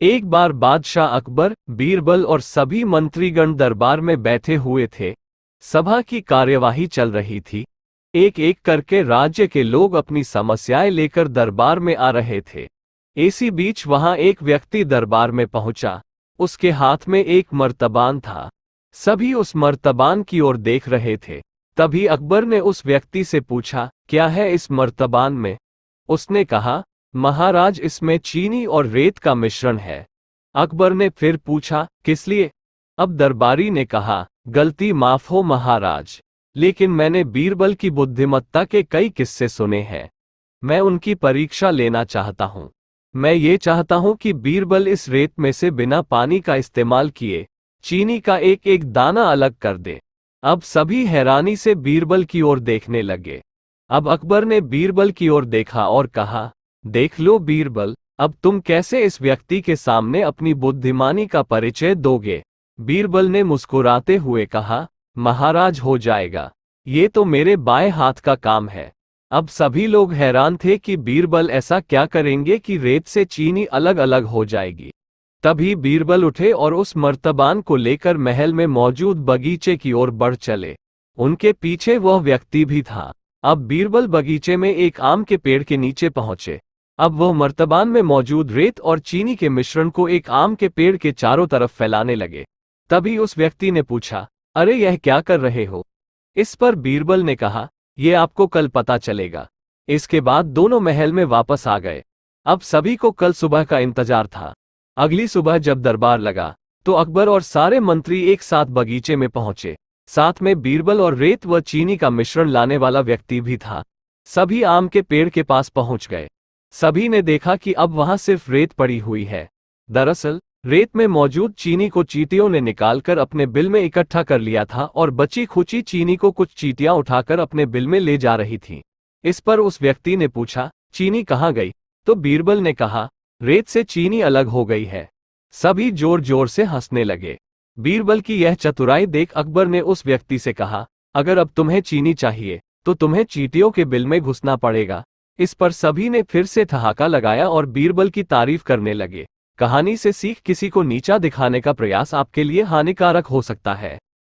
एक बार बादशाह अकबर, बीरबल और सभी मंत्रीगण दरबार में बैठे हुए थे। सभा की कार्यवाही चल रही थी। एक एक करके राज्य के लोग अपनी समस्याएं लेकर दरबार में आ रहे थे। इसी बीच वहां एक व्यक्ति दरबार में पहुंचा। उसके हाथ में एक मर्तबान था। सभी उस मर्तबान की ओर देख रहे थे। तभी अकबर ने उस व्यक्ति से पूछा, क्या है इस मर्तबान में? उसने कहा, महाराज, इसमें चीनी और रेत का मिश्रण है। अकबर ने फिर पूछा, किस लिए? अब दरबारी ने कहा, गलती माफ हो महाराज, लेकिन मैंने बीरबल की बुद्धिमत्ता के कई किस्से सुने हैं। मैं उनकी परीक्षा लेना चाहता हूं। मैं ये चाहता हूं कि बीरबल इस रेत में से बिना पानी का इस्तेमाल किए चीनी का एक एक दाना अलग कर दे। अब सभी हैरानी से बीरबल की ओर देखने लगे। अब अकबर ने बीरबल की ओर देखा और कहा, देख लो बीरबल, अब तुम कैसे इस व्यक्ति के सामने अपनी बुद्धिमानी का परिचय दोगे? बीरबल ने मुस्कुराते हुए कहा, महाराज, हो जाएगा। ये तो मेरे बाएं हाथ का काम है। अब सभी लोग हैरान थे कि बीरबल ऐसा क्या करेंगे कि रेत से चीनी अलग अलग हो जाएगी। तभी बीरबल उठे और उस मर्तबान को लेकर महल में मौजूद बगीचे की ओर बढ़ चले। उनके पीछे वह व्यक्ति भी था। अब बीरबल बगीचे में एक आम के पेड़ के नीचे पहुंचे। अब वह मर्तबान में मौजूद रेत और चीनी के मिश्रण को एक आम के पेड़ के चारों तरफ फैलाने लगे। तभी उस व्यक्ति ने पूछा, अरे यह क्या कर रहे हो? इस पर बीरबल ने कहा, यह आपको कल पता चलेगा। इसके बाद दोनों महल में वापस आ गए। अब सभी को कल सुबह का इंतजार था। अगली सुबह जब दरबार लगा तो अकबर और सारे मंत्री एक साथ बगीचे में पहुंचे। साथ में बीरबल और रेत व चीनी का मिश्रण लाने वाला व्यक्ति भी था। सभी आम के पेड़ के पास पहुंच गए। सभी ने देखा कि अब वहां सिर्फ रेत पड़ी हुई है। दरअसल रेत में मौजूद चीनी को चींटियों ने निकालकर अपने बिल में इकट्ठा कर लिया था और बची खुची चीनी को कुछ चींटियां उठाकर अपने बिल में ले जा रही थीं। इस पर उस व्यक्ति ने पूछा, चीनी कहाँ गई? तो बीरबल ने कहा, रेत से चीनी अलग हो गई है। सभी जोर जोर से हंसने लगे। बीरबल की यह चतुराई देख अकबर ने उस व्यक्ति से कहा, अगर अब तुम्हें चीनी चाहिए तो तुम्हें चींटियों के बिल में घुसना पड़ेगा। इस पर सभी ने फिर से ठहाका लगाया और बीरबल की तारीफ करने लगे। कहानी से सीख, किसी को नीचा दिखाने का प्रयास आपके लिए हानिकारक हो सकता है।